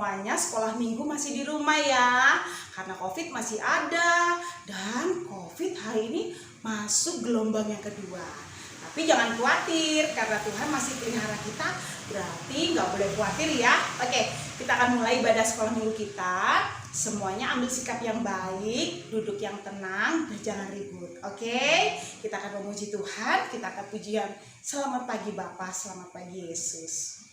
semuanya sekolah minggu masih di rumah ya, karena COVID masih ada dan COVID hari ini masuk gelombang yang kedua. Tapi jangan khawatir karena Tuhan masih pelihara kita, berarti nggak boleh khawatir ya. Oke, kita akan mulai ibadah sekolah minggu kita. Semuanya ambil sikap yang baik, duduk yang tenang, dan jangan ribut. Oke, kita akan memuji Tuhan, kita akan pujian. Selamat pagi Bapa, selamat pagi Yesus.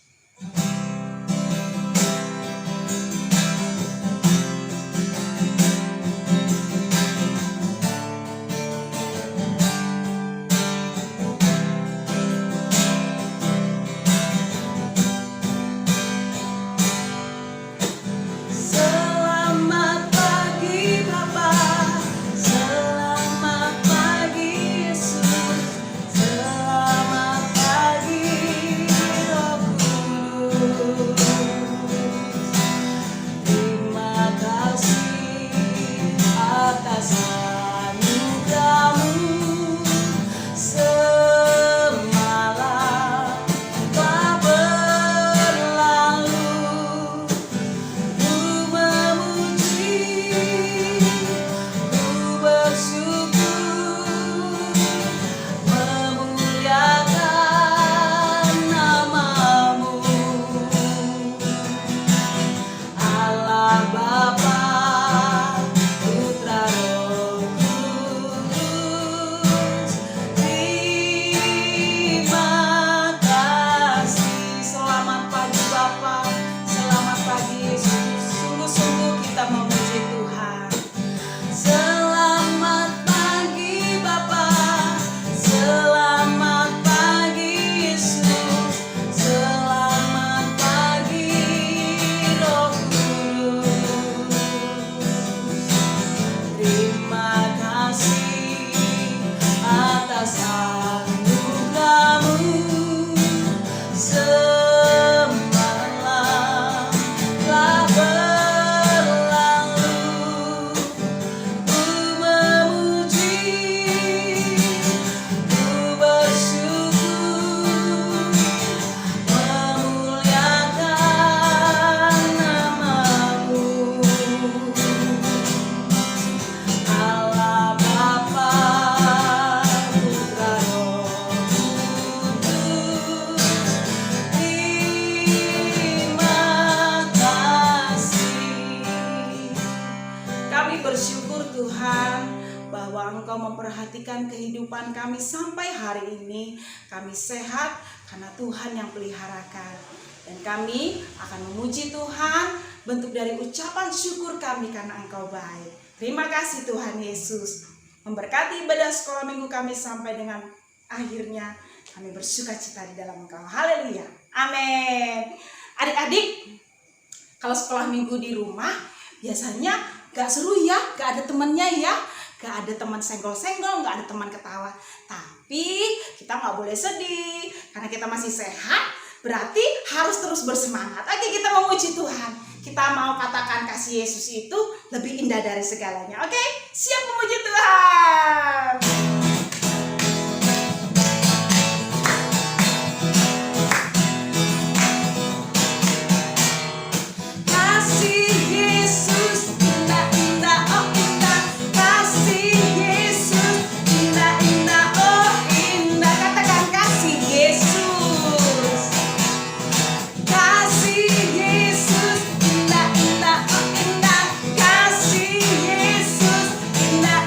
Memperhatikan kehidupan kami sampai hari ini. Kami sehat karena Tuhan yang peliharakan. Dan kami akan memuji Tuhan bentuk dari ucapan syukur kami karena Engkau baik. Terima kasih Tuhan Yesus. Memberkati ibadah sekolah minggu kami sampai dengan akhirnya. Kami bersuka cita di dalam Engkau. Haleluya. Amin. Adik-adik, kalau sekolah minggu di rumah biasanya gak seru ya, gak ada temennya ya. Gak ada teman senggol-senggol, gak ada teman ketawa. Tapi kita gak boleh sedih karena kita masih sehat, berarti harus terus bersemangat. Oke, kita memuji Tuhan. Kita mau katakan kasih Yesus itu lebih indah dari segalanya. Oke, siap memuji Tuhan.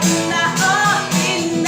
Indah, oh indah.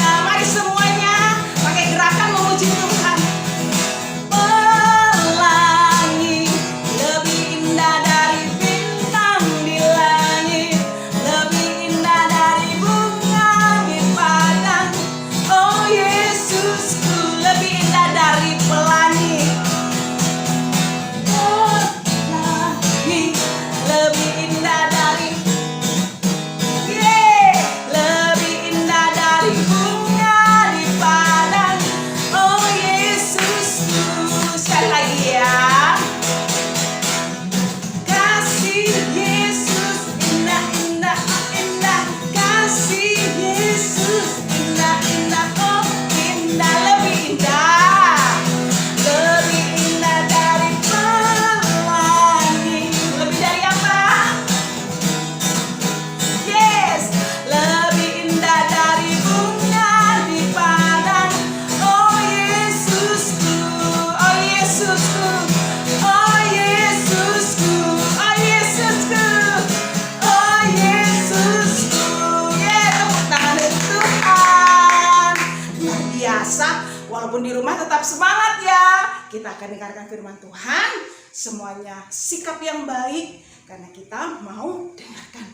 walaupun di rumah tetap semangat ya. Kita akan dengarkan firman Tuhan, semuanya sikap yang baik karena kita mau dengarkan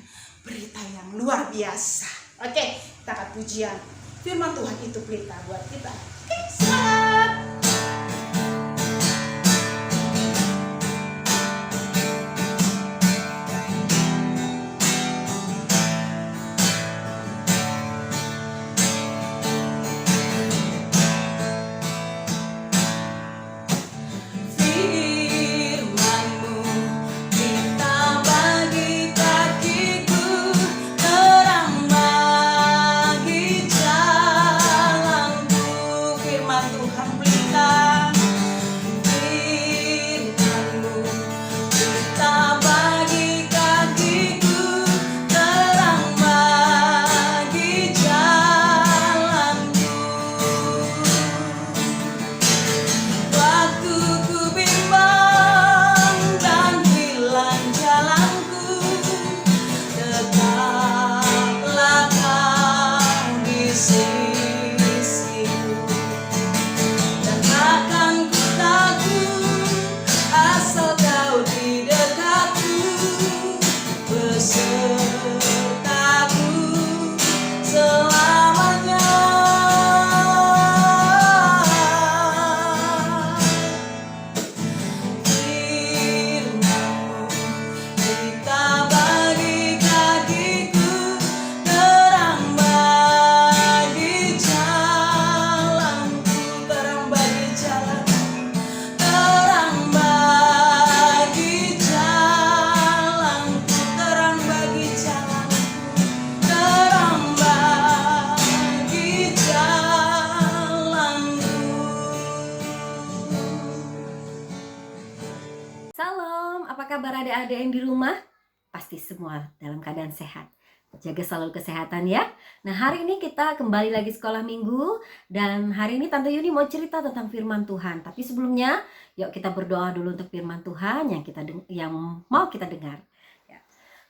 berita yang luar biasa. Oke, kita akan pujian. Firman Tuhan itu berita buat kita. Oke, semangat. Apa kabar adik-adik yang di rumah? Pasti semua dalam keadaan sehat. Jaga selalu kesehatan ya. Nah, hari ini kita kembali lagi sekolah minggu. Dan hari ini Tante Yuni mau cerita tentang firman Tuhan. Tapi sebelumnya, yuk kita berdoa dulu untuk firman Tuhan yang mau kita dengar.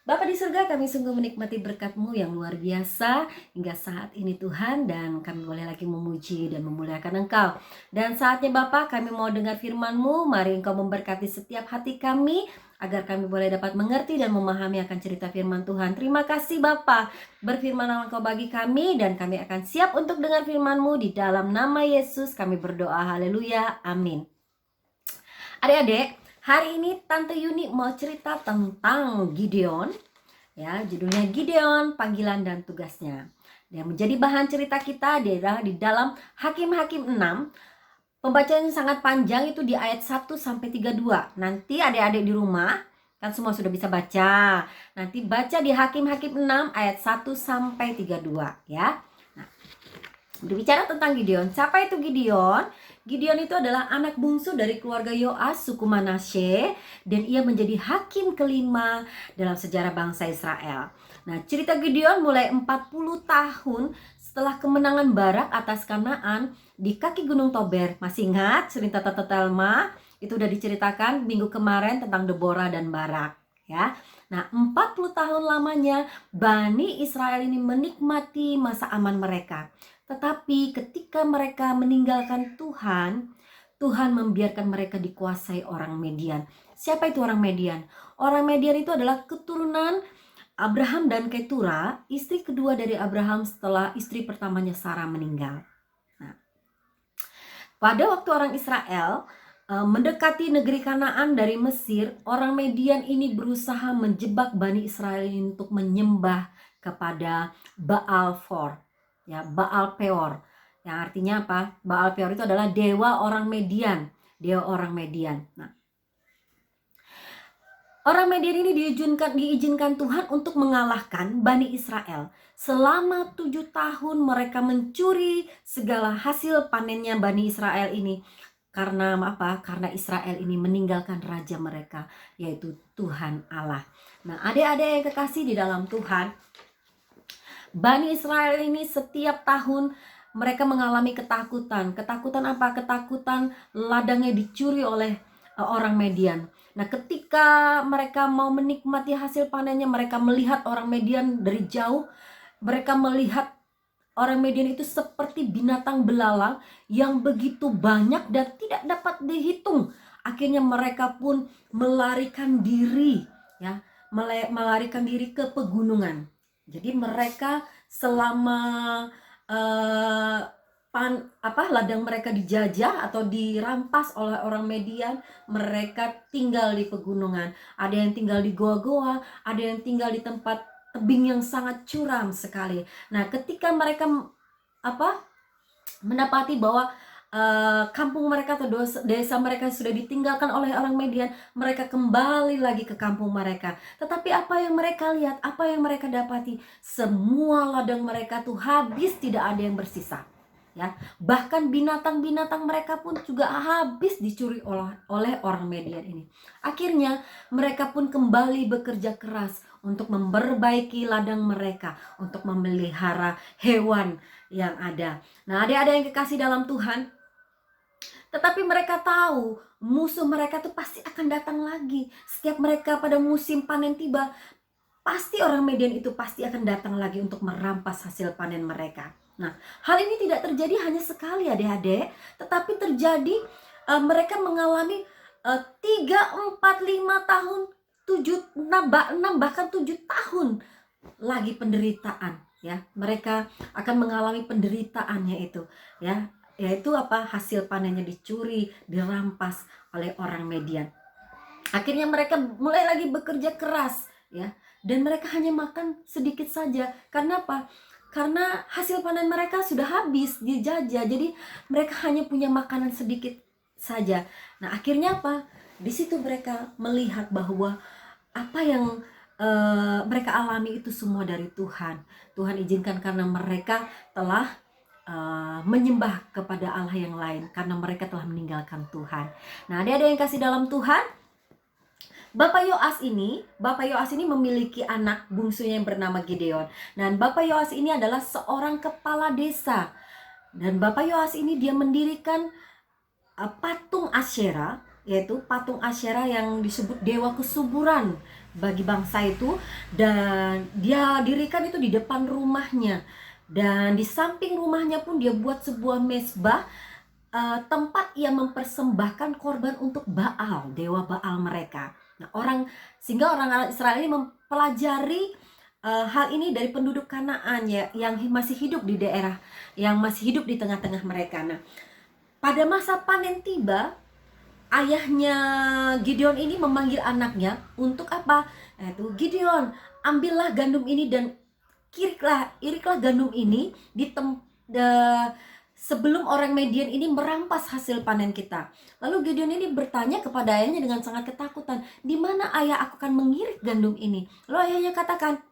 Bapa di surga, kami sungguh menikmati berkat-Mu yang luar biasa hingga saat ini Tuhan, dan kami boleh lagi memuji dan memuliakan Engkau. Dan saatnya Bapa, kami mau dengar firman-Mu. Mari Engkau memberkati setiap hati kami agar kami boleh dapat mengerti dan memahami akan cerita firman Tuhan. Terima kasih Bapa, berfirman Engkau bagi kami dan kami akan siap untuk dengar firman-Mu. Di dalam nama Yesus kami berdoa, haleluya, amin. Adik-adik, hari ini Tante Yuni mau cerita tentang Gideon, ya, judulnya Gideon, Panggilan dan Tugasnya. Yang menjadi bahan cerita kita adalah di dalam Hakim-Hakim 6. Pembacaannya sangat panjang, itu di ayat 1 sampai 32. Nanti adik-adik di rumah kan semua sudah bisa baca. Nanti baca di Hakim-Hakim 6 ayat 1 sampai 32 ya. Nah, berbicara tentang Gideon. Siapa itu Gideon? Gideon itu adalah anak bungsu dari keluarga Yoas, suku Manasye, dan ia menjadi hakim kelima dalam sejarah bangsa Israel. Nah, cerita Gideon mulai 40 tahun setelah kemenangan Barak atas Kanaan di kaki Gunung Tober. Masih ingat cerita Telma? Itu udah diceritakan minggu kemarin tentang Deborah dan Barak, ya. Nah, 40 tahun lamanya Bani Israel ini menikmati masa aman mereka. Tetapi ketika mereka meninggalkan Tuhan, Tuhan membiarkan mereka dikuasai orang Median. Siapa itu orang Median? Orang Median itu adalah keturunan Abraham dan Ketura, istri kedua dari Abraham setelah istri pertamanya Sarah meninggal. Nah, pada waktu orang Israel mendekati negeri Kanaan dari Mesir, orang Median ini berusaha menjebak Bani Israel ini untuk menyembah kepada Baal For. Ya, Baal Peor, yang artinya apa? Baal Peor itu adalah dewa orang Median, dewa orang Median. Nah, orang Median ini diizinkan Tuhan untuk mengalahkan Bani Israel. Selama 7 tahun mereka mencuri segala hasil panennya Bani Israel ini. Karena apa? Karena Israel ini meninggalkan raja mereka, yaitu Tuhan Allah. Nah, adik-adik yang kekasih di dalam Tuhan, Bani Israel ini setiap tahun mereka mengalami ketakutan. Ketakutan apa? Ketakutan ladangnya dicuri oleh orang Median. Nah, ketika mereka mau menikmati hasil panennya, mereka melihat orang Median dari jauh. Mereka melihat orang Midian itu seperti binatang belalang yang begitu banyak dan tidak dapat dihitung. Akhirnya mereka pun melarikan diri, ya, melarikan diri ke pegunungan. Jadi mereka selama eh, ladang mereka dijajah atau dirampas oleh orang Median, mereka tinggal di pegunungan. Ada yang tinggal di goa-goa, ada yang tinggal di tempat tebing yang sangat curam sekali. Nah, ketika mereka mendapati bahwa kampung mereka atau desa mereka sudah ditinggalkan oleh orang Median, mereka kembali lagi ke kampung mereka. Tetapi apa yang mereka lihat, apa yang mereka dapati, semua ladang mereka tuh habis, tidak ada yang bersisa. Ya, bahkan binatang-binatang mereka pun juga habis dicuri oleh orang Median ini. Akhirnya mereka pun kembali bekerja keras untuk memperbaiki ladang mereka, untuk memelihara hewan yang ada. Nah, adik-adik yang kekasih dalam Tuhan, tetapi mereka tahu musuh mereka tuh pasti akan datang lagi. Setiap mereka pada musim panen tiba, pasti orang Median itu pasti akan datang lagi untuk merampas hasil panen mereka. Nah, hal ini tidak terjadi hanya sekali adik-adik, tetapi terjadi mereka mengalami 3, 4, 5 tahun, 7, 6 bahkan 7 tahun lagi penderitaan, ya. Mereka akan mengalami penderitaannya itu, ya, yaitu hasil panennya dicuri, dirampas oleh orang Median. Akhirnya mereka mulai lagi bekerja keras, ya, dan mereka hanya makan sedikit saja. Karena apa? Karena hasil panen mereka sudah habis dijajah, jadi mereka hanya punya makanan sedikit saja. Nah, akhirnya apa? Di situ mereka melihat bahwa apa yang mereka alami itu semua dari Tuhan. Tuhan izinkan karena mereka telah menyembah kepada Allah yang lain, karena mereka telah meninggalkan Tuhan. Nah, ada yang kasih dalam Tuhan, Bapak Yoas ini memiliki anak bungsunya yang bernama Gideon. Dan Bapak Yoas ini adalah seorang kepala desa. Dan Bapak Yoas ini dia mendirikan patung Asyera, yaitu patung Asyera yang disebut dewa kesuburan bagi bangsa itu. Dan dia dirikan itu di depan rumahnya. Dan di samping rumahnya pun dia buat sebuah mezbah, tempat ia mempersembahkan korban untuk Baal, dewa Baal mereka. Nah, sehingga orang Israel ini mempelajari hal ini dari penduduk Kanaan, ya, yang masih hidup di daerah, yang masih hidup di tengah-tengah mereka. Nah, pada masa panen tiba, ayahnya Gideon ini memanggil anaknya untuk apa? Itu Gideon, ambillah gandum ini dan iriklah gandum ini sebelum orang Median ini merampas hasil panen kita. Lalu Gideon ini bertanya kepada ayahnya dengan sangat ketakutan, di mana ayah aku akan mengirik gandum ini? Lalu ayahnya katakan,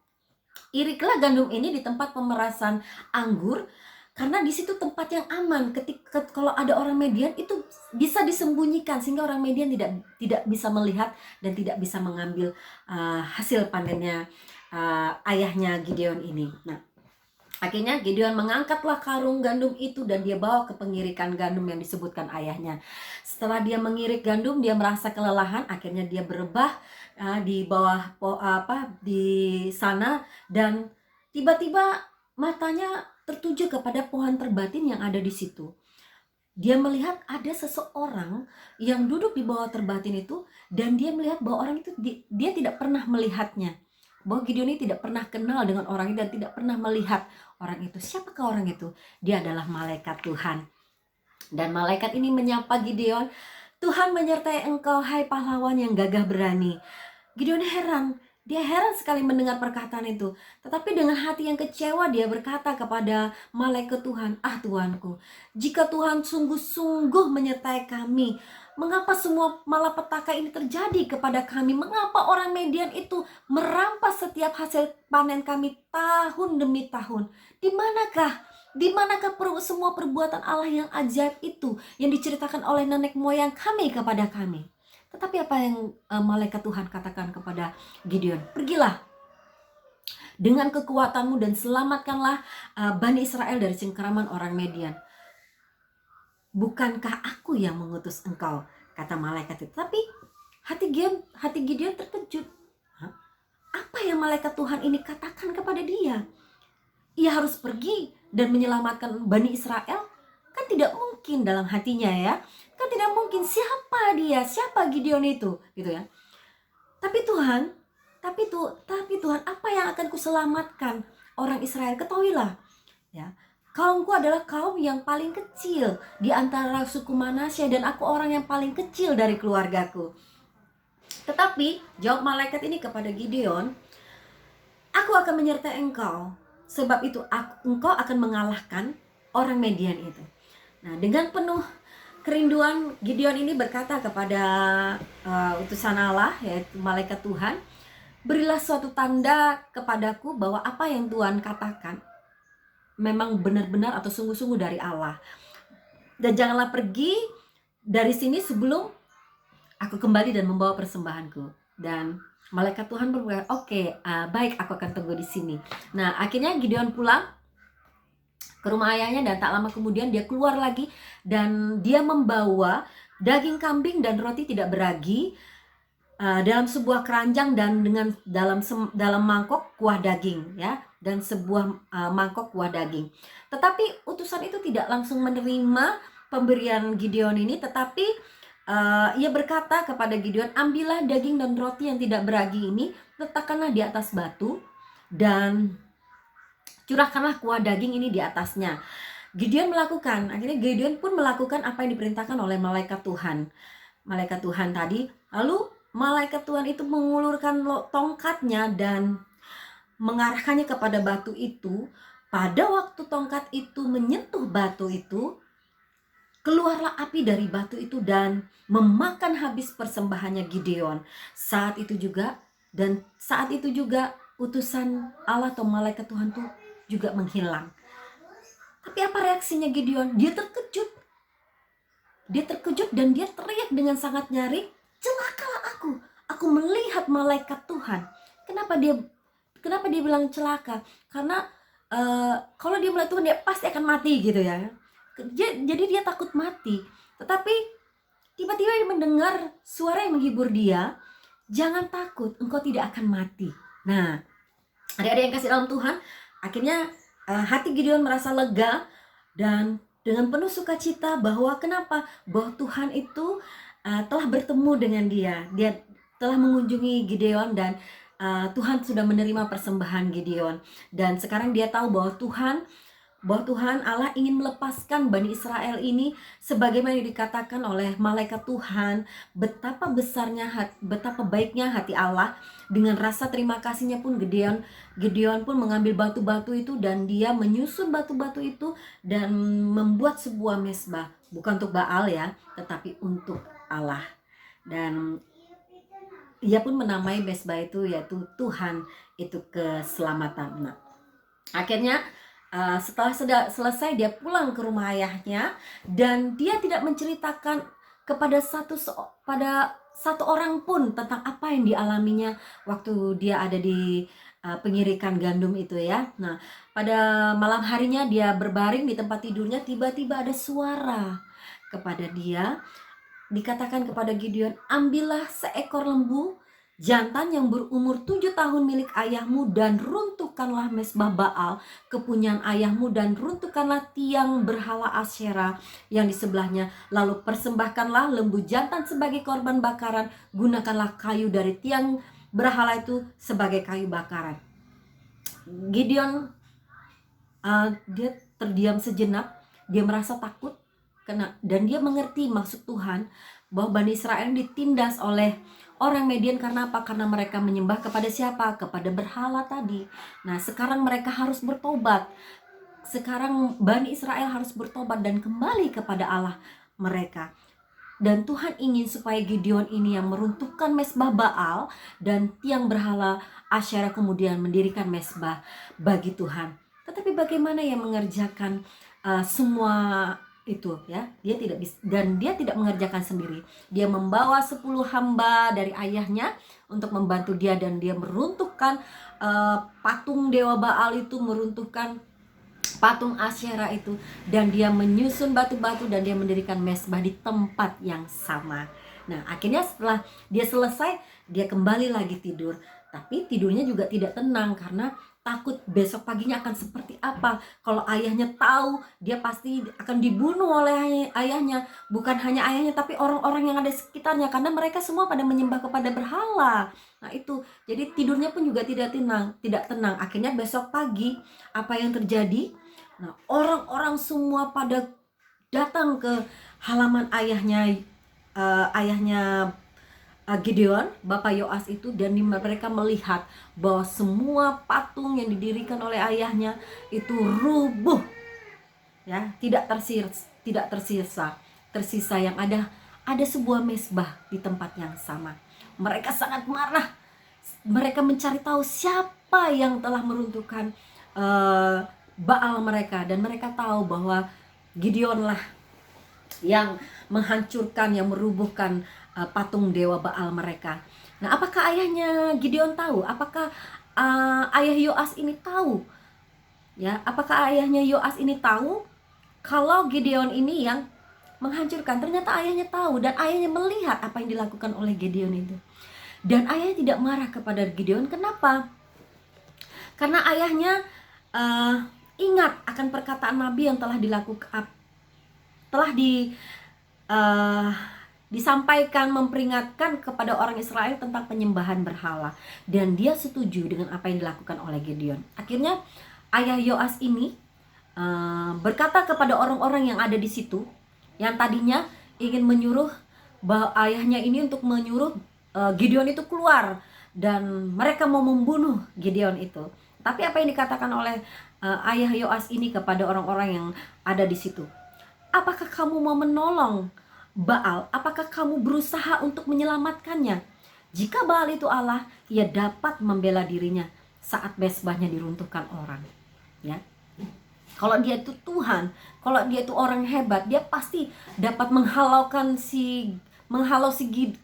iriklah gandum ini di tempat pemerasan anggur, karena di situ tempat yang aman. Ketika kalau ada orang Median itu bisa disembunyikan, sehingga orang Median tidak bisa melihat dan tidak bisa mengambil hasil panennya ayahnya Gideon ini. Nah, akhirnya Gideon mengangkatlah karung gandum itu dan dia bawa ke pengirikan gandum yang disebutkan ayahnya. Setelah dia mengirik gandum, dia merasa kelelahan, akhirnya dia berebah di bawah di sana, dan tiba-tiba matanya tertuju kepada pohon terbatin yang ada di situ. Dia melihat ada seseorang yang duduk di bawah terbatin itu, dan dia melihat bahwa orang itu dia tidak pernah melihatnya. Bahwa Gideon ini tidak pernah kenal dengan orang itu dan tidak pernah melihat orang itu. Siapakah orang itu? Dia adalah malaikat Tuhan. Dan malaikat ini menyapa Gideon, Tuhan menyertai engkau, hai pahlawan yang gagah berani. Gideon heran. Dia heran sekali mendengar perkataan itu. Tetapi dengan hati yang kecewa dia berkata kepada malaikat Tuhan, Tuanku, jika Tuhan sungguh-sungguh menyertai kami, mengapa semua malapetaka ini terjadi kepada kami? Mengapa orang Median itu merampas setiap hasil panen kami tahun demi tahun? Di manakah semua perbuatan Allah yang ajaib itu yang diceritakan oleh nenek moyang kami kepada kami? Tetapi apa yang malaikat Tuhan katakan kepada Gideon? Pergilah dengan kekuatanmu dan selamatkanlah Bani Israel dari cengkeraman orang Median. Bukankah aku yang mengutus engkau? Kata malaikat itu. Tapi hati Gideon terkejut. Apa yang malaikat Tuhan ini katakan kepada dia? Ia harus pergi dan menyelamatkan Bani Israel? Kan tidak mungkin dalam hatinya ya. Kan tidak mungkin, siapa dia, siapa Gideon itu gitu ya. Tapi Tuhan, tapi Tuhan, apa yang akan kuselamatkan orang Israel? Ketahuilah ya, kaumku adalah kaum yang paling kecil di antara suku Manasye, dan aku orang yang paling kecil dari keluargaku. Tetapi jawab malaikat ini kepada Gideon, aku akan menyertai engkau, sebab itu engkau akan mengalahkan orang Midian itu. Nah, dengan penuh kerinduan Gideon ini berkata kepada utusan Allah, yaitu malaikat Tuhan, berilah suatu tanda kepadaku bahwa apa yang Tuhan katakan memang benar-benar atau sungguh-sungguh dari Allah. Dan janganlah pergi dari sini sebelum aku kembali dan membawa persembahanku. Dan malaikat Tuhan berkata, oke, baik, aku akan tunggu di sini. Nah, akhirnya Gideon pulang ke rumah ayahnya, dan tak lama kemudian dia keluar lagi dan dia membawa daging kambing dan roti tidak beragi dalam sebuah keranjang, dan dengan dalam mangkok kuah daging ya, dan sebuah mangkok kuah daging. Tetapi utusan itu tidak langsung menerima pemberian Gideon ini, tetapi ia berkata kepada Gideon, ambillah daging dan roti yang tidak beragi ini, letakkanlah di atas batu dan curahkanlah kuah daging ini di atasnya. Gideon melakukan, akhirnya Gideon pun melakukan apa yang diperintahkan oleh malaikat Tuhan. Malaikat Tuhan tadi, lalu malaikat Tuhan itu mengulurkan tongkatnya dan mengarahkannya kepada batu itu. Pada waktu tongkat itu menyentuh batu itu, keluarlah api dari batu itu dan memakan habis persembahannya Gideon. Saat itu juga utusan Allah atau malaikat Tuhan itu juga menghilang. Tapi apa reaksinya Gideon? Dia terkejut dan dia teriak dengan sangat nyaring, celakalah aku melihat malaikat Tuhan. Kenapa dia bilang celaka? Karena kalau dia melihat Tuhan, dia pasti akan mati gitu ya. Jadi dia takut mati. Tetapi tiba-tiba dia mendengar suara yang menghibur dia, jangan takut, engkau tidak akan mati. Nah, adik-adik yang kasih dalam Tuhan, akhirnya hati Gideon merasa lega dan dengan penuh sukacita bahwa Tuhan itu telah bertemu dengan dia. Dia telah mengunjungi Gideon dan Tuhan sudah menerima persembahan Gideon. Dan sekarang dia tahu bahwa Tuhan Allah ingin melepaskan Bani Israel ini, sebagaimana dikatakan oleh malaikat Tuhan, betapa baiknya hati Allah. Dengan rasa terima kasihnya pun Gideon pun mengambil batu-batu itu dan dia menyusun batu-batu itu dan membuat sebuah mezbah, bukan untuk Baal ya, tetapi untuk Allah. Dan ia pun menamai mezbah itu yaitu Tuhan itu keselamatan. Nah, akhirnya setelah selesai dia pulang ke rumah ayahnya, dan dia tidak menceritakan kepada satu orang pun tentang apa yang dialaminya waktu dia ada di pengirikan gandum itu ya. Nah, pada malam harinya dia berbaring di tempat tidurnya, tiba-tiba ada suara kepada dia, dikatakan kepada Gideon, ambillah seekor lembu jantan yang berumur 7 tahun milik ayahmu, dan runtuhkanlah mezbah Baal kepunyaan ayahmu, dan runtuhkanlah tiang berhala Asyera yang di sebelahnya. Lalu persembahkanlah lembu jantan sebagai korban bakaran, gunakanlah kayu dari tiang berhala itu sebagai kayu bakaran. Gideon dia terdiam sejenak, dia merasa takut dan dia mengerti maksud Tuhan bahwa Bani Israel ditindas oleh orang Midian. Karena apa? Karena mereka menyembah kepada siapa? Kepada berhala tadi. Nah, sekarang mereka harus bertobat. Sekarang Bani Israel harus bertobat dan kembali kepada Allah mereka. Dan Tuhan ingin supaya Gideon ini yang meruntuhkan mezbah Baal dan tiang berhala Asyera, kemudian mendirikan mezbah bagi Tuhan. Tetapi bagaimana yang mengerjakan semua itu ya? Dia tidak bisa, dan dia tidak mengerjakan sendiri. Dia membawa 10 hamba dari ayahnya untuk membantu dia, dan dia meruntuhkan patung dewa Baal itu, meruntuhkan patung Asyera itu, dan dia menyusun batu-batu dan dia mendirikan mezbah di tempat yang sama. Nah, akhirnya setelah dia selesai, dia kembali lagi tidur. Tapi tidurnya juga tidak tenang karena takut besok paginya akan seperti apa. Kalau ayahnya tahu, dia pasti akan dibunuh oleh ayahnya. Bukan hanya ayahnya, tapi orang-orang yang ada di sekitarnya, karena mereka semua pada menyembah kepada berhala. Nah itu, jadi tidurnya pun juga tidak tenang. Akhirnya besok pagi, apa yang terjadi? Nah, orang-orang semua pada datang ke halaman ayahnya Gideon, Bapak Yoas itu, dan mereka melihat bahwa semua patung yang didirikan oleh ayahnya itu rubuh, ya, tidak tersisa. Tersisa yang ada sebuah mezbah di tempat yang sama. Mereka sangat marah. Mereka mencari tahu siapa yang telah meruntuhkan Baal mereka, dan mereka tahu bahwa Gideonlah yang menghancurkan, yang merubuhkan patung dewa Baal mereka. Nah, apakah ayahnya Gideon tahu? Apakah ayah Yoas ini tahu? Ya, apakah ayahnya Yoas ini tahu kalau Gideon ini yang menghancurkan? Ternyata ayahnya tahu, dan ayahnya melihat apa yang dilakukan oleh Gideon itu. Dan ayahnya tidak marah kepada Gideon. Kenapa? Karena ayahnya ingat akan perkataan Nabi yang telah disampaikan, memperingatkan kepada orang Israel tentang penyembahan berhala, dan dia setuju dengan apa yang dilakukan oleh Gideon. Akhirnya ayah Yoas ini berkata kepada orang-orang yang ada di situ, yang tadinya ingin menyuruh bahwa ayahnya ini untuk menyuruh Gideon itu keluar, dan mereka mau membunuh Gideon itu. Tapi apa yang dikatakan oleh ayah Yoas ini kepada orang-orang yang ada di situ? Apakah kamu mau menolong Baal? Apakah kamu berusaha untuk menyelamatkannya? Jika Baal itu Allah, ia dapat membela dirinya saat mesbahnya diruntuhkan orang. Ya, kalau dia itu Tuhan, kalau dia itu orang hebat, dia pasti dapat menghalau si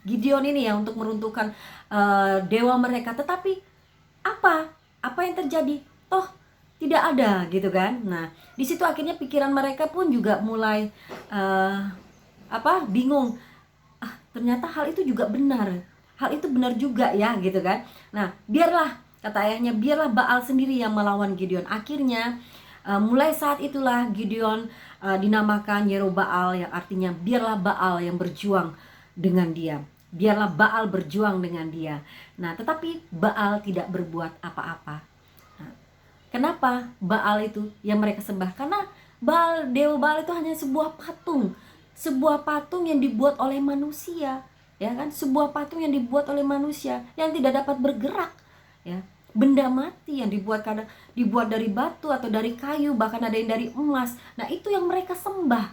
Gideon ini ya, untuk meruntuhkan dewa mereka. Tetapi apa yang terjadi? Toh tidak ada, gitu kan. Nah, di situ akhirnya pikiran mereka pun juga mulai bingung. Ternyata hal itu juga benar. Hal itu benar juga ya, gitu kan. Nah, biarlah, kata ayahnya, biarlah Baal sendiri yang melawan Gideon. Akhirnya mulai saat itulah Gideon dinamakan Yerobaal, yang artinya biarlah Baal yang berjuang dengan dia. Biarlah Baal berjuang dengan dia. Nah, tetapi Baal tidak berbuat apa-apa. Nah, kenapa Baal itu yang mereka sembah? Karena dewa Baal itu hanya sebuah patung yang dibuat oleh manusia, ya kan? Sebuah patung yang dibuat oleh manusia yang tidak dapat bergerak, ya. Benda mati yang dibuat dari batu atau dari kayu, bahkan ada yang dari emas. Nah, itu yang mereka sembah.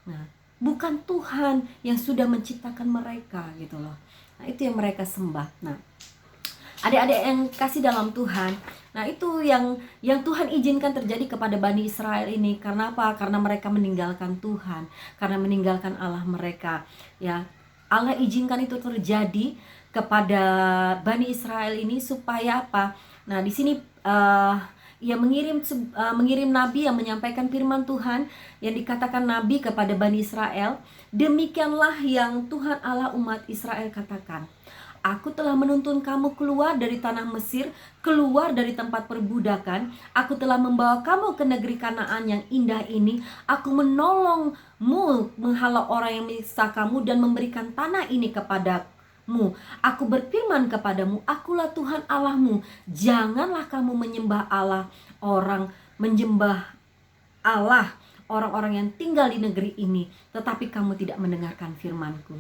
Nah, bukan Tuhan yang sudah menciptakan mereka, gitu loh. Nah, itu yang mereka sembah. Nah, adik-adik yang kasih dalam Tuhan, nah itu yang Tuhan izinkan terjadi kepada Bani Israel ini. Karena apa? Karena mereka meninggalkan Tuhan, karena meninggalkan Allah mereka. Ya, Allah izinkan itu terjadi kepada Bani Israel ini supaya apa? Nah, di sini ia mengirim nabi yang menyampaikan firman Tuhan, yang dikatakan nabi kepada Bani Israel. Demikianlah yang Tuhan Allah umat Israel katakan, Aku telah menuntun kamu keluar dari tanah Mesir, keluar dari tempat perbudakan. Aku telah membawa kamu ke negeri Kanaan yang indah ini. Aku menolongmu menghalau orang yang menyiksa kamu dan memberikan tanah ini kepadamu. Aku berfirman kepadamu, Akulah Tuhan Allahmu. Janganlah kamu menyembah orang-orang yang tinggal di negeri ini, tetapi kamu tidak mendengarkan firman-Ku.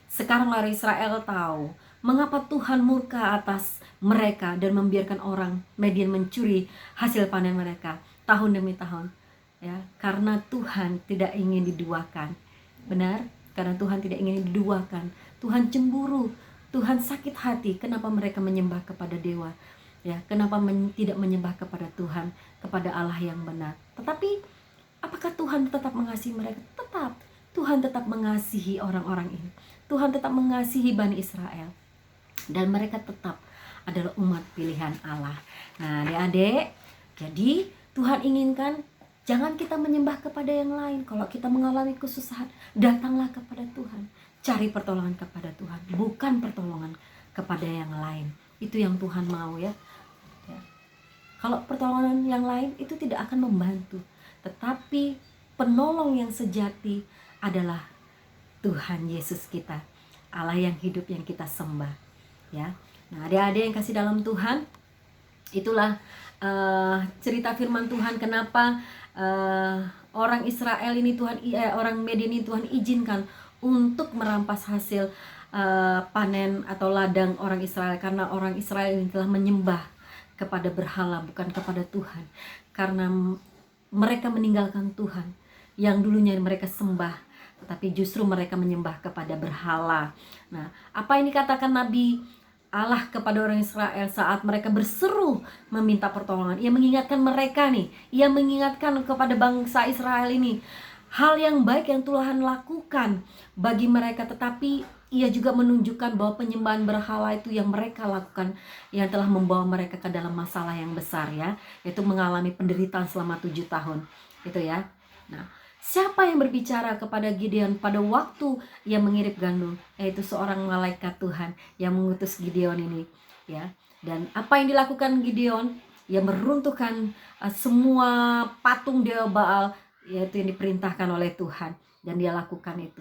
Sekarang orang Israel tahu mengapa Tuhan murka atas mereka dan membiarkan orang Median mencuri hasil panen mereka tahun demi tahun. Ya, karena Tuhan tidak ingin diduakan. Benar? Karena Tuhan tidak ingin diduakan. Tuhan cemburu. Tuhan sakit hati. Kenapa mereka menyembah kepada dewa? Ya, kenapa tidak menyembah kepada Tuhan, kepada Allah yang benar? Tetapi apakah Tuhan tetap mengasihi mereka? Tetap. Tuhan tetap mengasihi orang-orang ini. Tuhan tetap mengasihi Bani Israel. Dan mereka tetap adalah umat pilihan Allah. Nah, adik-adik, jadi Tuhan inginkan jangan kita menyembah kepada yang lain. Kalau kita mengalami kesusahan, datanglah kepada Tuhan. Cari pertolongan kepada Tuhan, bukan pertolongan kepada yang lain. Itu yang Tuhan mau, ya. Kalau pertolongan yang lain itu tidak akan membantu. Tetapi penolong yang sejati adalah Tuhan Yesus kita, Allah yang hidup yang kita sembah, ya. Nah, adik-adik yang kasih dalam Tuhan, itulah cerita firman Tuhan kenapa orang Israel ini orang Median ini Tuhan izinkan untuk merampas hasil panen atau ladang orang Israel, karena orang Israel ini telah menyembah kepada berhala, bukan kepada Tuhan. Karena mereka meninggalkan Tuhan yang dulunya mereka sembah, tetapi justru mereka menyembah kepada berhala. Nah, apa yang dikatakan Nabi Allah kepada orang Israel saat mereka berseru meminta pertolongan? Ia mengingatkan mereka nih, ia mengingatkan kepada bangsa Israel ini hal yang baik yang Tuhan lakukan bagi mereka, tetapi ia juga menunjukkan bahwa penyembahan berhala itu yang mereka lakukan yang telah membawa mereka ke dalam masalah yang besar, ya, yaitu mengalami penderitaan selama 7 tahun itu, ya. Nah, siapa yang berbicara kepada Gideon pada waktu ia mengirim gandum? Yaitu seorang malaikat Tuhan yang mengutus Gideon ini, ya. Dan apa yang dilakukan Gideon? Ia meruntuhkan semua patung dewa Baal, yaitu yang diperintahkan oleh Tuhan, dan dia lakukan itu.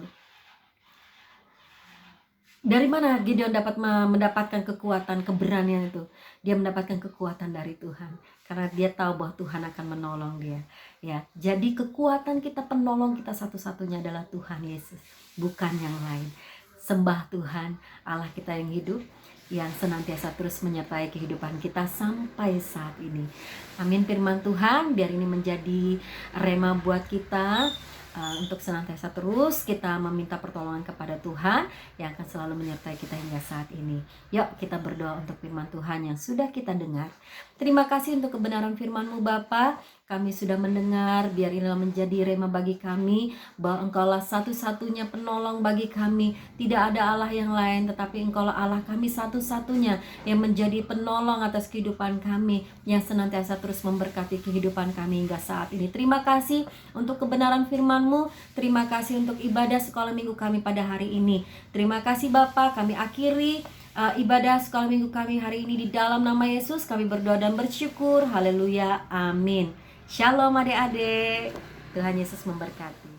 Dari mana Gideon dapat mendapatkan kekuatan, keberanian itu? Dia mendapatkan kekuatan dari Tuhan, karena dia tahu bahwa Tuhan akan menolong dia, ya. Jadi kekuatan kita, penolong kita satu-satunya adalah Tuhan Yesus, bukan yang lain. Sembah Tuhan, Allah kita yang hidup, yang senantiasa terus menyertai kehidupan kita sampai saat ini. Amin. Firman Tuhan biar ini menjadi rema buat kita, untuk senantiasa terus kita meminta pertolongan kepada Tuhan yang akan selalu menyertai kita hingga saat ini. Yuk kita berdoa untuk firman Tuhan yang sudah kita dengar. Terima kasih untuk kebenaran firman-Mu Bapa. Kami sudah mendengar, biar inilah menjadi rema bagi kami, bahwa Engkaulah satu-satunya penolong bagi kami. Tidak ada Allah yang lain, tetapi Engkaulah Allah kami satu-satunya yang menjadi penolong atas kehidupan kami, yang senantiasa terus memberkati kehidupan kami hingga saat ini. Terima kasih untuk kebenaran firman-Mu. Terima kasih untuk ibadah sekolah minggu kami pada hari ini. Terima kasih Bapa, kami akhiri ibadah sekolah minggu kami hari ini di dalam nama Yesus. Kami berdoa dan bersyukur. Haleluya, amin. Shalom adik-adik, Tuhan Yesus memberkati.